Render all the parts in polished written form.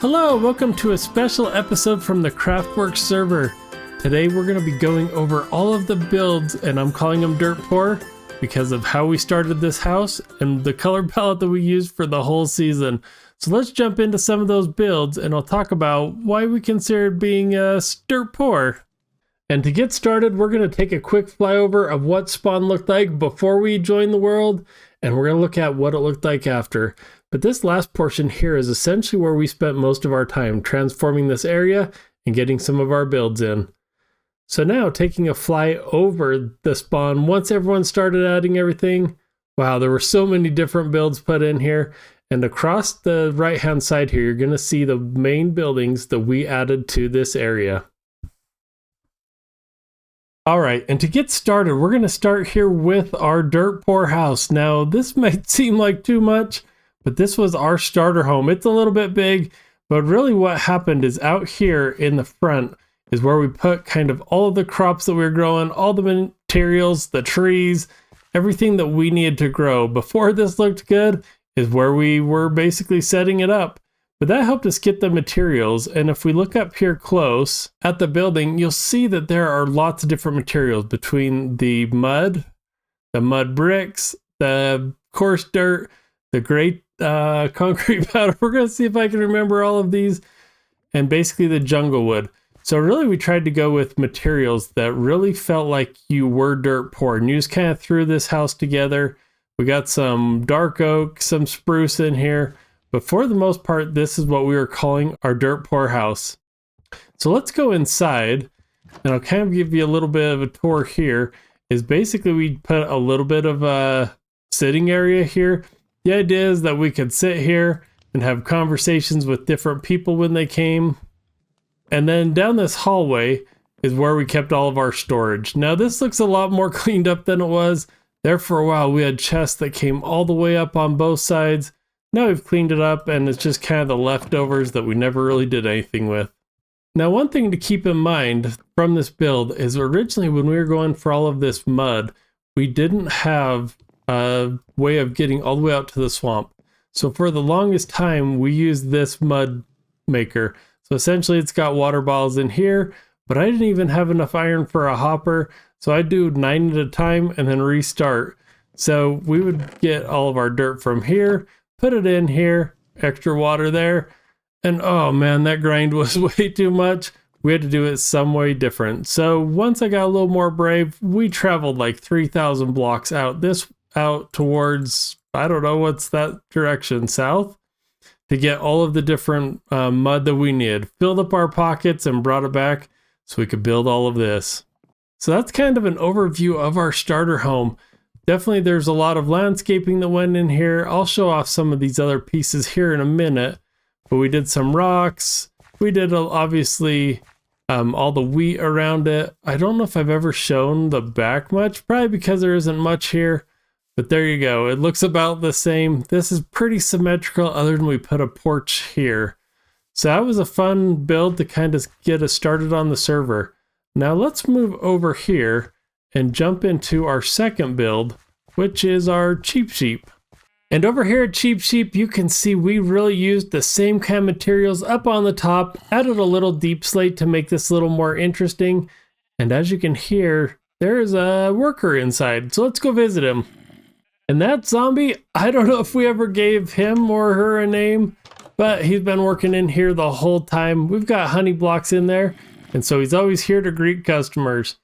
Hello, welcome to a special episode from the Craftworks server. Today we're going to be going over all of the builds, and I'm calling them dirt poor because of how we started this house and the color palette that we used for the whole season. So let's jump into some of those builds and I'll talk about why we consider being dirt poor. And to get started, we're going to take a quick flyover of what spawn looked like before we joined the world, and we're going to look at what it looked like after. But this last portion here is essentially where we spent most of our time transforming this area and getting some of our builds in. So now taking a fly over the spawn, once everyone started adding everything, wow, there were so many different builds put in here. And across the right hand side here, you're going to see the main buildings that we added to this area. All right, and to get started, we're going to start here with our dirt poor house. Now, this might seem like too much, but this was our starter home. It's a little bit big, but really what happened is out here in the front is where we put kind of all of the crops that we were growing, all the materials, the trees, everything that we needed to grow. Before this looked good is where we were basically setting it up. But that helped us get the materials, and if we look up here close at the building, you'll see that there are lots of different materials between the mud bricks, the coarse dirt, the gray concrete powder. We're going to see if I can remember all of these, and basically the jungle wood. So really we tried to go with materials that really felt like you were dirt poor, and you just kind of threw this house together. We got some dark oak, some spruce in here. But for the most part, this is what we were calling our dirt poor house. So let's go inside, and I'll kind of give you a little bit of a tour here. Is basically we put a little bit of a sitting area here. The idea is that we could sit here and have conversations with different people when they came. And then down this hallway is where we kept all of our storage. Now this looks a lot more cleaned up than it was. There for a while we had chests that came all the way up on both sides. Now we've cleaned it up, and it's just kind of the leftovers that we never really did anything with. Now, one thing to keep in mind from this build is originally when we were going for all of this mud, we didn't have a way of getting all the way out to the swamp. So for the longest time, we used this mud maker. So essentially it's got water bottles in here, but I didn't even have enough iron for a hopper. So I do 9 at a time and then restart. So we would get all of our dirt from here, put it in here, extra water there, and oh man, that grind was way too much. We had to do it some way different. So once I got a little more brave, we traveled like 3,000 blocks out towards, I don't know, what's that direction, south, to get all of the different mud that we needed. Filled up our pockets and brought it back so we could build all of this. So that's kind of an overview of our starter home. Definitely there's a lot of landscaping that went in here. I'll show off some of these other pieces here in a minute, but we did some rocks. We did obviously all the wheat around it. I don't know if I've ever shown the back much, probably because there isn't much here, but there you go. It looks about the same. This is pretty symmetrical other than we put a porch here. So that was a fun build to kind of get us started on the server. Now let's move over here and jump into our second build, which is our cheap sheep. And over here at Cheap Sheep, you can see we really used the same kind of materials up on the top, added a little deep slate to make this a little more interesting. And as you can hear, there's a worker inside. So let's go visit him. And that zombie, I don't know if we ever gave him or her a name, but he's been working in here the whole time. We've got honey blocks in there, and so he's always here to greet customers.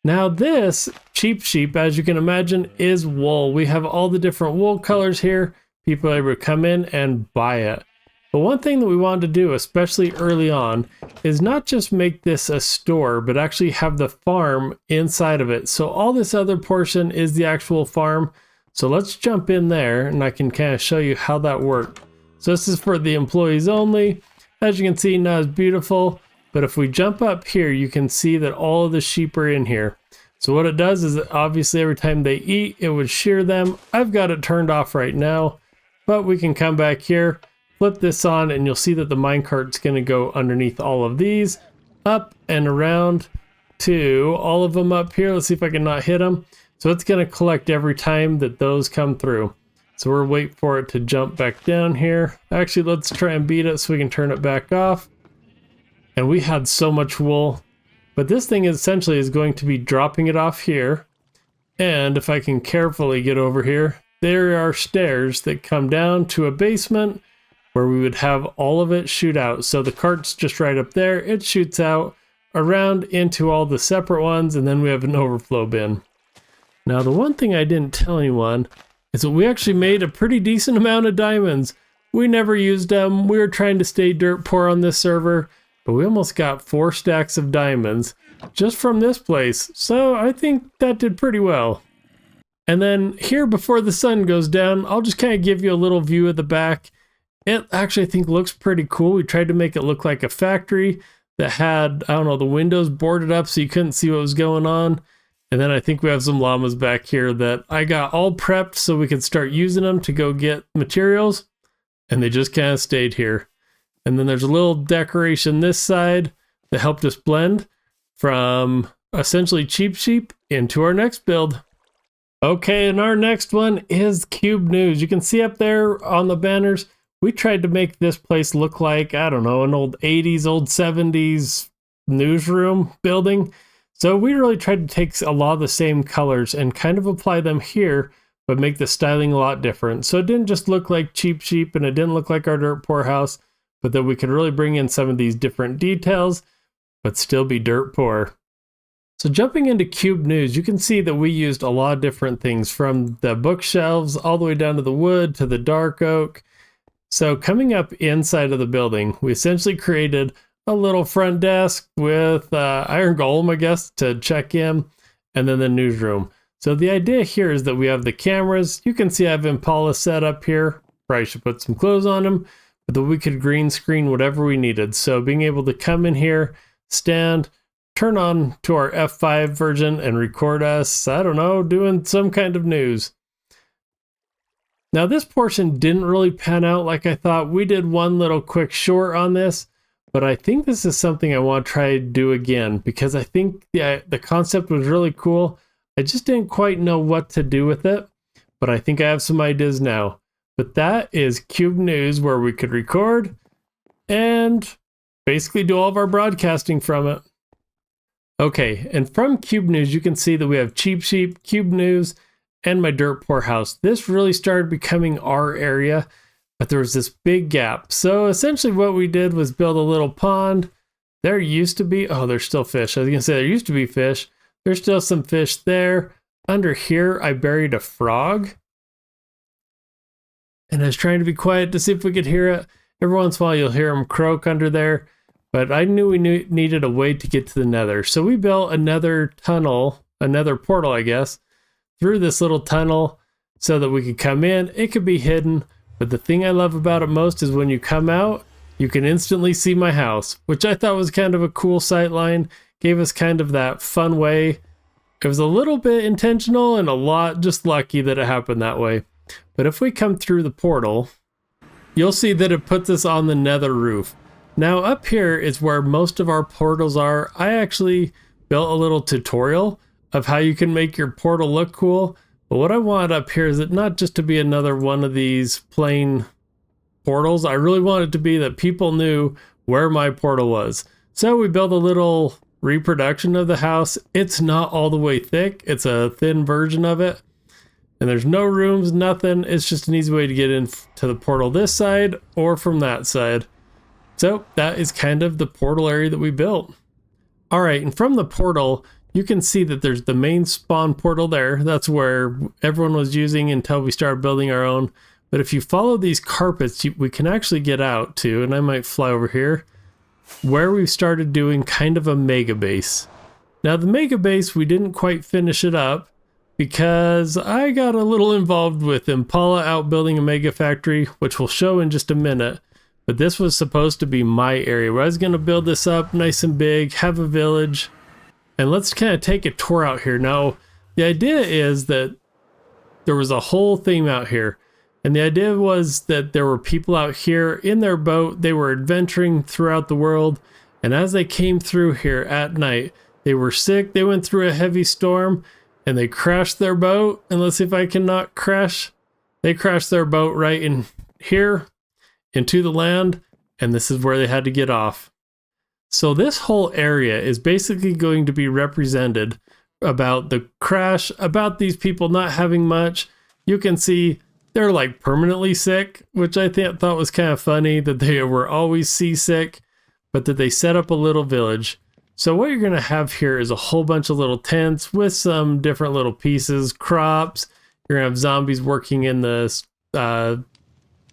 Now this Cheap Sheep, as you can imagine, is wool. We have all the different wool colors here. People are able to come in and buy it. But one thing that we wanted to do, especially early on, is not just make this a store, but actually have the farm inside of it. So all this other portion is the actual farm. So let's jump in there and I can kind of show you how that worked. So this is for the employees only. As you can see, not as beautiful. But if we jump up here, you can see that all of the sheep are in here. So what it does is obviously every time they eat, it would shear them. I've got it turned off right now, but we can come back here, flip this on, and you'll see that the minecart's going to go underneath all of these, up and around to all of them up here. Let's see if I can not hit them. So it's going to collect every time that those come through. So we're waiting for it to jump back down here. Actually, let's try and beat it so we can turn it back off. And we had so much wool. But this thing essentially is going to be dropping it off here. And if I can carefully get over here, there are stairs that come down to a basement where we would have all of it shoot out. So the cart's just right up there. It shoots out around into all the separate ones, and then we have an overflow bin. Now, the one thing I didn't tell anyone is that we actually made a pretty decent amount of diamonds. We never used them. We were trying to stay dirt poor on this server, but we almost got 4 stacks of diamonds just from this place. So I think that did pretty well. And then here before the sun goes down, I'll just kind of give you a little view of the back. It actually I think looks pretty cool. We tried to make it look like a factory that had, I don't know, the windows boarded up so you couldn't see what was going on. And then I think we have some llamas back here that I got all prepped so we could start using them to go get materials. And they just kind of stayed here. And then there's a little decoration this side that helped us blend from essentially cheap sheep into our next build. Okay, and our next one is Cube News. You can see up there on the banners, we tried to make this place look like, I don't know, an old 80s, old 70s newsroom building. So we really tried to take a lot of the same colors and kind of apply them here, but make the styling a lot different. So it didn't just look like cheap sheep and it didn't look like our dirt poor house, but that we could really bring in some of these different details, but still be dirt poor. So jumping into Cube News, you can see that we used a lot of different things from the bookshelves all the way down to the wood to the dark oak. So coming up inside of the building, we essentially created a little front desk with iron golem, I guess, to check in, and then the newsroom. So the idea here is that we have the cameras. You can see I have Impala set up here. Probably should put some clothes on him, but that we could green screen whatever we needed. So being able to come in here, stand, turn on to our F5 version and record us, I don't know, doing some kind of news. Now this portion didn't really pan out like I thought. We did one little quick short on this, but I think this is something I want to try to do again because I think the concept was really cool. I just didn't quite know what to do with it, but I think I have some ideas now. But that is Cube News, where we could record and basically do all of our broadcasting from it. Okay, and from Cube News, you can see that we have Cheap Sheep, Cube News, and my dirt poor house. This really started becoming our area, but there was this big gap. So essentially what we did was build a little pond. There used to be, oh, there's still fish. I was gonna say there used to be fish. There's still some fish there. Under here, I buried a frog. And I was trying to be quiet to see if we could hear it. Every once in a while you'll hear them croak under there. But I knew we needed a way to get to the nether. So we built another tunnel, another portal, I guess, through this little tunnel so that we could come in. It could be hidden. But the thing I love about it most is when you come out, you can instantly see my house, which I thought was kind of a cool sight line. Gave us kind of that fun way. It was a little bit intentional and a lot just lucky that it happened that way. But if we come through the portal, you'll see that it puts us on the nether roof. Now up here is where most of our portals are. I actually built a little tutorial of how you can make your portal look cool. But what I want up here is it not just to be another one of these plain portals. I really want it to be that people knew where my portal was. So we built a little reproduction of the house. It's not all the way thick. It's a thin version of it. And there's no rooms, nothing. It's just an easy way to get into the portal this side or from that side. So that is kind of the portal area that we built. All right, and from the portal, you can see that there's the main spawn portal there. That's where everyone was using until we started building our own. But if you follow these carpets, we can actually get out to, and I might fly over here, where we started doing kind of a mega base. Now the mega base, we didn't quite finish it up because I got a little involved with Impala outbuilding a mega factory, which we'll show in just a minute. But this was supposed to be my area where I was going to build this up nice and big, have a village. And let's kind of take a tour out here. Now, the idea is that there was a whole theme out here. And the idea was that there were people out here in their boat. They were adventuring throughout the world. And as they came through here at night, they were sick. They went through a heavy storm and they crashed their boat. And let's see if I can not crash They crashed their boat right in here into the land, and this is where they had to get off. So this whole area is basically going to be represented about the crash, about these people not having much. You can see they're like permanently sick, which I thought was kind of funny, that they were always seasick, but that they set up a little village. So what you're going to have here is a whole bunch of little tents with some different little pieces, crops. You're going to have zombies working in the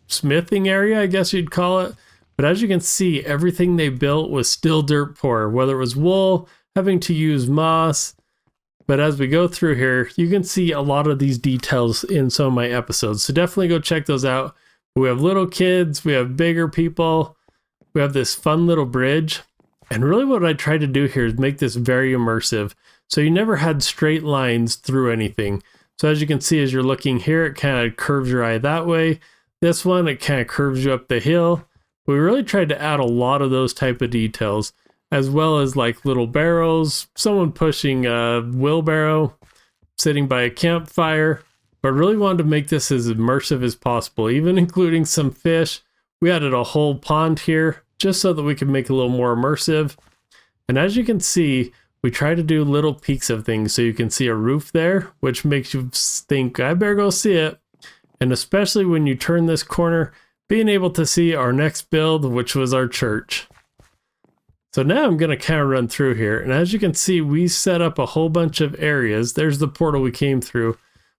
smithing area, I guess you'd call it. But as you can see, everything they built was still dirt poor, whether it was wool, having to use moss. But as we go through here, you can see a lot of these details in some of my episodes. So definitely go check those out. We have little kids, we have bigger people, we have this fun little bridge. And really what I tried to do here is make this very immersive. So you never had straight lines through anything. So as you can see, as you're looking here, it kind of curves your eye that way. This one, it kind of curves you up the hill. We really tried to add a lot of those type of details, as well as like little barrels, someone pushing a wheelbarrow, sitting by a campfire, but really wanted to make this as immersive as possible, even including some fish. We added a whole pond here just so that we could make it a little more immersive. And as you can see, we try to do little peeks of things. So you can see a roof there, which makes you think, I better go see it. And especially when you turn this corner, being able to see our next build, which was our church. So now I'm going to kind of run through here. And as you can see, we set up a whole bunch of areas. There's the portal we came through,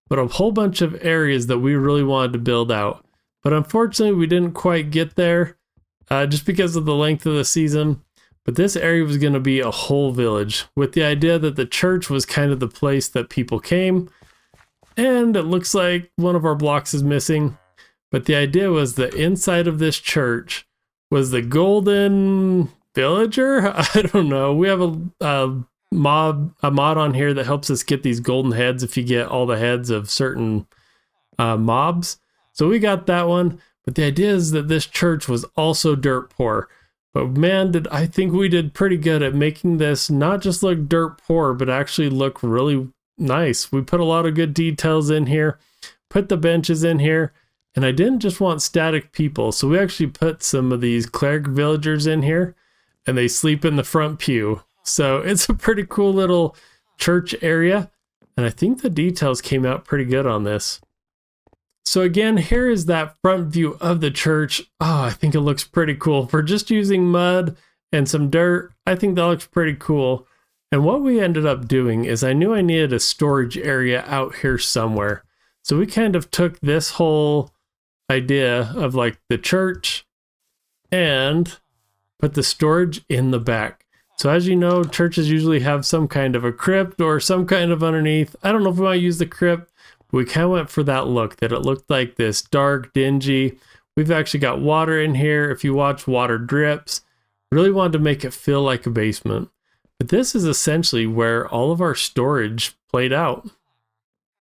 but a whole bunch of areas that we really wanted to build out. But unfortunately, we didn't quite get there just because of the length of the season. But this area was going to be a whole village with the idea that the church was kind of the place that people came. And it looks like one of our blocks is missing. But the idea was the inside of this church was the golden villager. I don't know. We have a mod on here that helps us get these golden heads if you get all the heads of certain mobs. So we got that one. But the idea is that this church was also dirt poor. But man, I think we did pretty good at making this not just look dirt poor, but actually look really nice. We put a lot of good details in here, put the benches in here. And I didn't just want static people, so we actually put some of these cleric villagers in here, and they sleep in the front pew. So it's a pretty cool little church area, and I think the details came out pretty good on this. So again, here is that front view of the church. Oh, I think it looks pretty cool. For just using mud and some dirt, I think that looks pretty cool. And what we ended up doing is I knew I needed a storage area out here somewhere. So we kind of took this whole idea of like the church and put the storage in the back. So as you know, churches usually have some kind of a crypt or some kind of underneath. I don't know if we want to use the crypt, but we kind of went for that look, that it looked like this dark, dingy. We've actually got water in here. If you watch, water drips. Really wanted to make it feel like a basement. But this is essentially where all of our storage played out.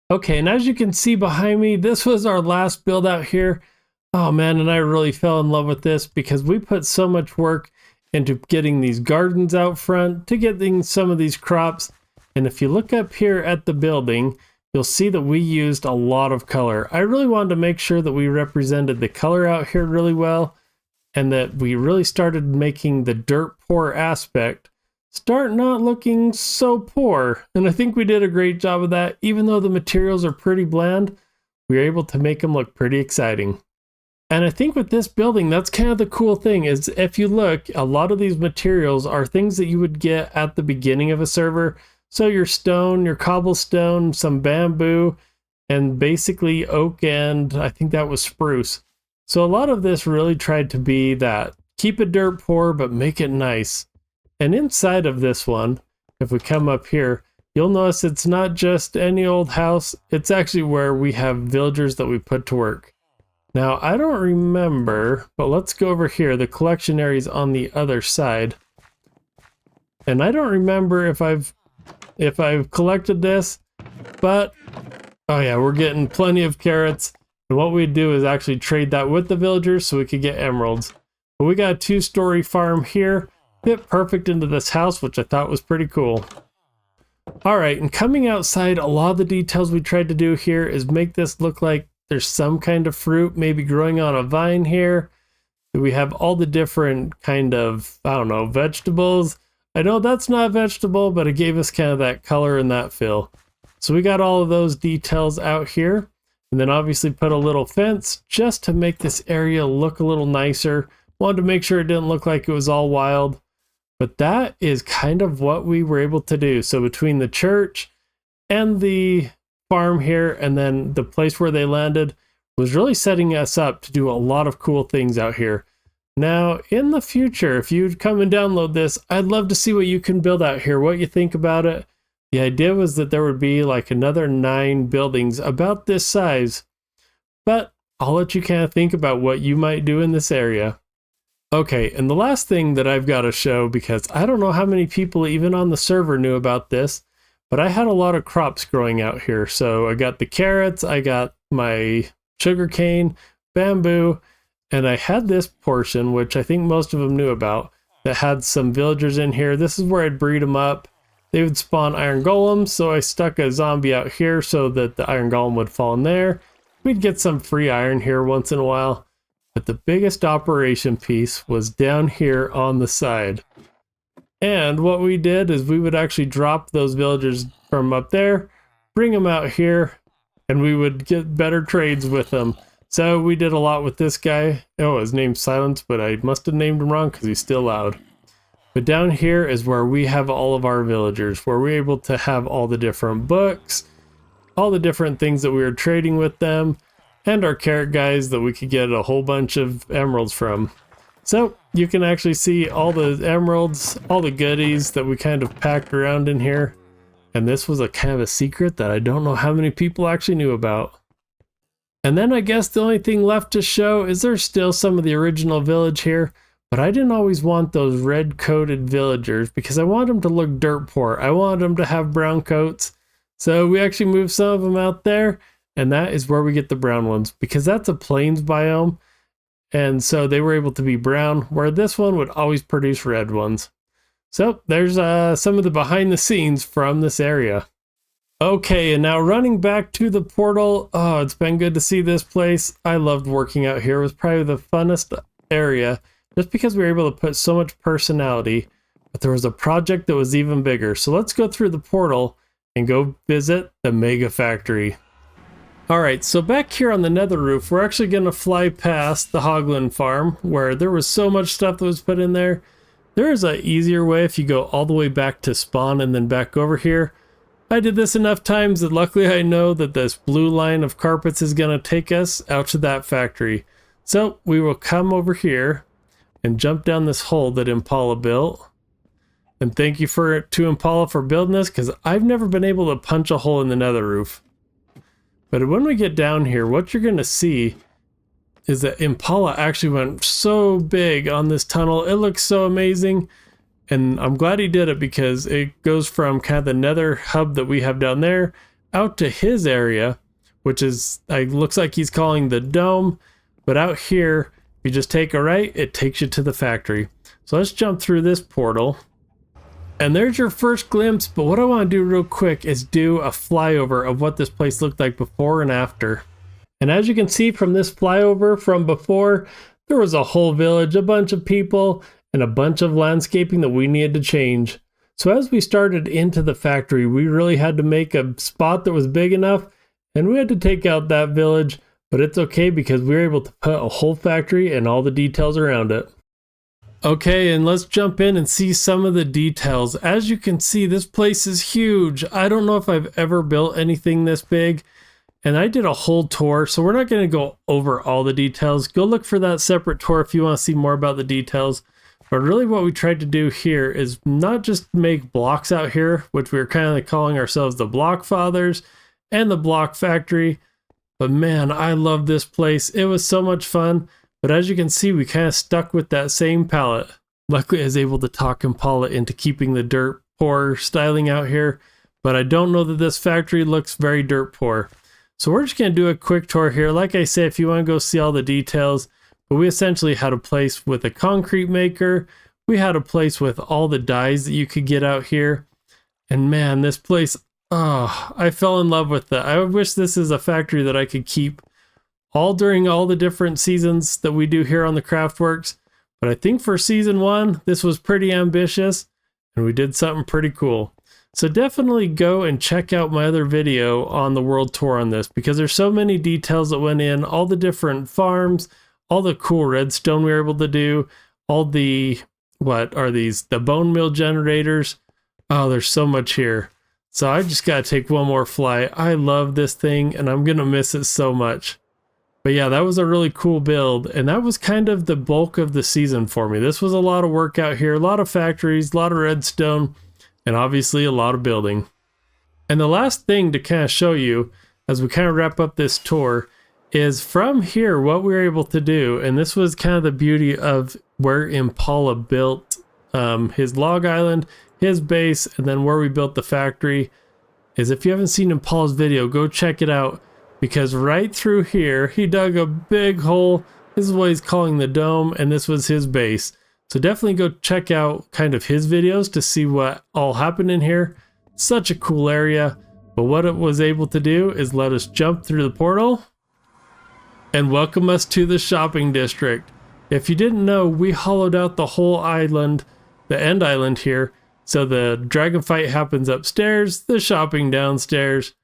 Okay, and as you can see behind me, this was our last build out here. Oh man, and I really fell in love with this because we put so much work into getting these gardens out front, to getting some of these crops. And if you look up here at the building, you'll see that we used a lot of color. I really wanted to make sure that we represented the color out here really well, and that we really started making the dirt poor aspect start not looking so poor. And I think we did a great job of that. Even though the materials are pretty bland, we were able to make them look pretty exciting. And I think with this building, that's kind of the cool thing, is if you look, a lot of these materials are things that you would get at the beginning of a server. So your stone, your cobblestone, some bamboo, and basically oak, and I think that was spruce. So a lot of this really tried to be that. Keep it dirt poor, but make it nice. And inside of this one, if we come up here, you'll notice it's not just any old house. It's actually where we have villagers that we put to work. Now, I don't remember, but let's go over here. The collection area is on the other side. And I don't remember if I've collected this, but oh yeah, we're getting plenty of carrots. And what we do is actually trade that with the villagers so we could get emeralds. But we got a 2-story farm here. Fit perfect into this house, which I thought was pretty cool. All right, and coming outside, a lot of the details we tried to do here is make this look like There's some kind of fruit maybe growing on a vine here. We have all the different kind of, I don't know, vegetables. I know that's not a vegetable, but it gave us kind of that color and that feel. So we got all of those details out here. And then obviously put a little fence just to make this area look a little nicer. Wanted to make sure it didn't look like it was all wild. But that is kind of what we were able to do. So between the church and the farm here, and then the place where they landed, was really setting us up to do a lot of cool things out here. Now, in the future, if you'd come and download this, I'd love to see what you can build out here, what you think about it. The idea was that there would be like another 9 buildings about this size, but I'll let you kind of think about what you might do in this area. Okay, and the last thing that I've got to show, because I don't know how many people even on the server knew about this, but I had a lot of crops growing out here. So I got the carrots, I got my sugarcane, bamboo, and I had this portion, which I think most of them knew about, that had some villagers in here. This is where I'd breed them up. They would spawn iron golems, so I stuck a zombie out here so that the iron golem would fall in there. We'd get some free iron here once in a while. But the biggest operation piece was down here on the side. And what we did is we would actually drop those villagers from up there, bring them out here, and we would get better trades with them. So we did a lot with this guy. Oh, his name's Silence, but I must have named him wrong because he's still loud. But down here is where we have all of our villagers, where we're able to have all the different books, all the different things that we were trading with them, and our carrot guys that we could get a whole bunch of emeralds from. So you can actually see all the emeralds, all the goodies that we kind of packed around in here. And this was a kind of a secret that I don't know how many people actually knew about. And then I guess the only thing left to show is there's still some of the original village here. But I didn't always want those red-coated villagers because I wanted them to look dirt poor. I wanted them to have brown coats. So we actually moved some of them out there, and that is where we get the brown ones because that's a plains biome. And so they were able to be brown, where this one would always produce red ones. So there's some of the behind the scenes from this area. Okay, and now running back to the portal. Oh, it's been good to see this place. I loved working out here. It was probably the funnest area. Just because we were able to put so much personality, but there was a project that was even bigger. So let's go through the portal and go visit the mega factory. All right, so back here on the nether roof, we're actually going to fly past the Hoglin farm where there was so much stuff that was put in there. There is an easier way if you go all the way back to spawn and then back over here. I did this enough times that luckily I know that this blue line of carpets is going to take us out to that factory. So we will come over here and jump down this hole that Impala built. And thank you to Impala for building this, because I've never been able to punch a hole in the nether roof. But when we get down here, what you're going to see is that Impala actually went so big on this tunnel. It looks so amazing. And I'm glad he did it because it goes from kind of the nether hub that we have down there out to his area, which is, looks like he's calling the dome. But out here, you just take a right, it takes you to the factory. So let's jump through this portal. And there's your first glimpse, but what I want to do real quick is do a flyover of what this place looked like before and after. And as you can see from this flyover from before, there was a whole village, a bunch of people, and a bunch of landscaping that we needed to change. So as we started into the factory, we really had to make a spot that was big enough, and we had to take out that village. But it's okay because we were able to put a whole factory and all the details around it. Okay, and let's jump in and see some of the details. As you can see, this place is huge. I don't know if I've ever built anything this big. And I did a whole tour, so we're not going to go over all the details. Go look for that separate tour if you want to see more about the details. But really what we tried to do here is not just make blocks out here, which we were kind of calling ourselves the Block Fathers and the Block Factory. But man, I love this place. It was so much fun. But as you can see, we kind of stuck with that same palette. Luckily, I was able to talk Impala into keeping the dirt poor styling out here. But I don't know that this factory looks very dirt poor. So we're just going to do a quick tour here. Like I said, if you want to go see all the details. But we essentially had a place with a concrete maker. We had a place with all the dyes that you could get out here. And man, this place... oh, I fell in love with that. I wish this is a factory that I could keep all during all the different seasons that we do here on the Craftworks. But I think for season 1, this was pretty ambitious and we did something pretty cool. So definitely go and check out my other video on the world tour on this, because there's so many details that went in, all the different farms, all the cool redstone we were able to do, all the, what are these? The bone meal generators. Oh, there's so much here. So I just got to take one more flight. I love this thing and I'm going to miss it so much. But yeah, that was a really cool build. And that was kind of the bulk of the season for me. This was a lot of work out here, a lot of factories, a lot of redstone, and obviously a lot of building. And the last thing to kind of show you as we kind of wrap up this tour is from here what we were able to do. And this was kind of the beauty of where Impala built his log island, his base, and then where we built the factory. Is if you haven't seen Impala's video, go check it out, because right through here he dug a big hole. This is what he's calling the dome, and this was his base. So definitely go check out kind of his videos to see what all happened in here. Such a cool area. But what it was able to do is let us jump through the portal and welcome us to the shopping district. If you didn't know, we hollowed out the whole island, the end island here. So the dragon fight happens upstairs, the shopping downstairs.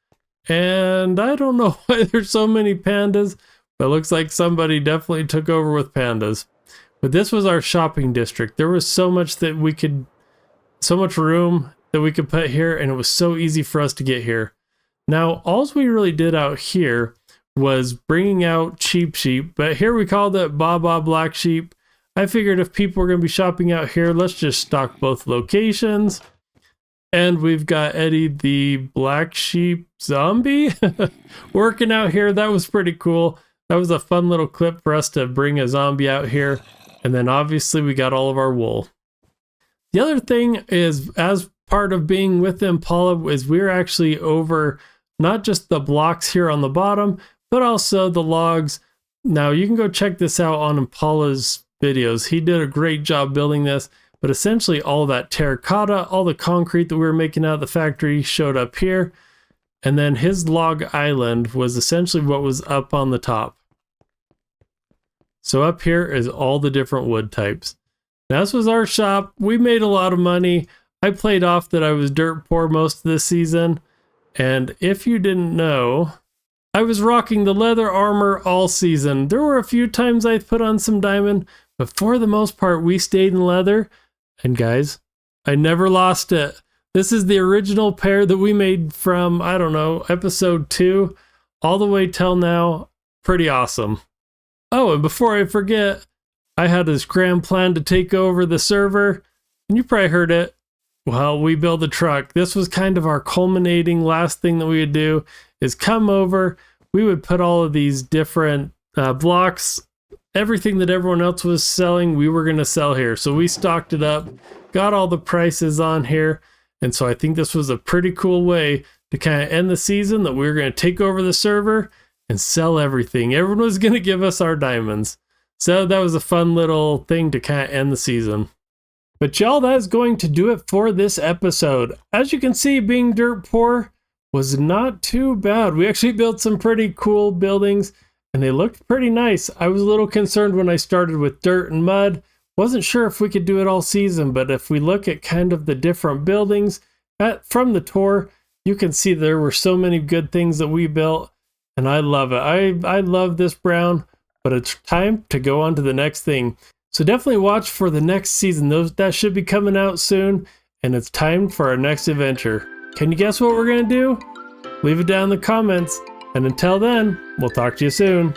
And I don't know why there's so many pandas, but it looks like somebody definitely took over with pandas. But this was our shopping district. There was so much that we could, so much room that we could put here, and it was so easy for us to get here. Now, all we really did out here was bringing out cheap sheep, but here we called it Baba Black Sheep. I figured if people were going to be shopping out here, let's just stock both locations. And we've got Eddie the Black Sheep Zombie working out here. That was pretty cool. That was a fun little clip for us to bring a zombie out here. And then obviously we got all of our wool. The other thing is, as part of being with Impala, is we're actually over not just the blocks here on the bottom, but also the logs. Now you can go check this out on Impala's videos. He did a great job building this, but essentially all that terracotta, all the concrete that we were making out of the factory showed up here. And then his log island was essentially what was up on the top. So up here is all the different wood types. Now this was our shop. We made a lot of money. I played off that I was dirt poor most of this season. And if you didn't know, I was rocking the leather armor all season. There were a few times I put on some diamond, but for the most part, we stayed in leather. And guys, I never lost it. This is the original pair that we made from, I don't know, episode 2 all the way till now. Pretty awesome. Oh, and before I forget, I had this grand plan to take over the server, and you probably heard it. Well, we built a truck. This was kind of our culminating last thing that we would do, is come over. We would put all of these different blocks, everything that everyone else was selling, we were going to sell here. So we stocked it up, got all the prices on here. And so I think this was a pretty cool way to kind of end the season, that we were going to take over the server and sell everything. Everyone was going to give us our diamonds. So that was a fun little thing to kind of end the season. But y'all, that is going to do it for this episode. As you can see, being dirt poor was not too bad. We actually built some pretty cool buildings and they looked pretty nice. I was a little concerned when I started with dirt and mud. Wasn't sure if we could do it all season, but if we look at kind of the different buildings from the tour, you can see there were so many good things that we built, and I love it. I love this brown, but it's time to go on to the next thing. So definitely watch for the next season. That should be coming out soon, and it's time for our next adventure. Can you guess what we're going to do? Leave it down in the comments, and until then, we'll talk to you soon.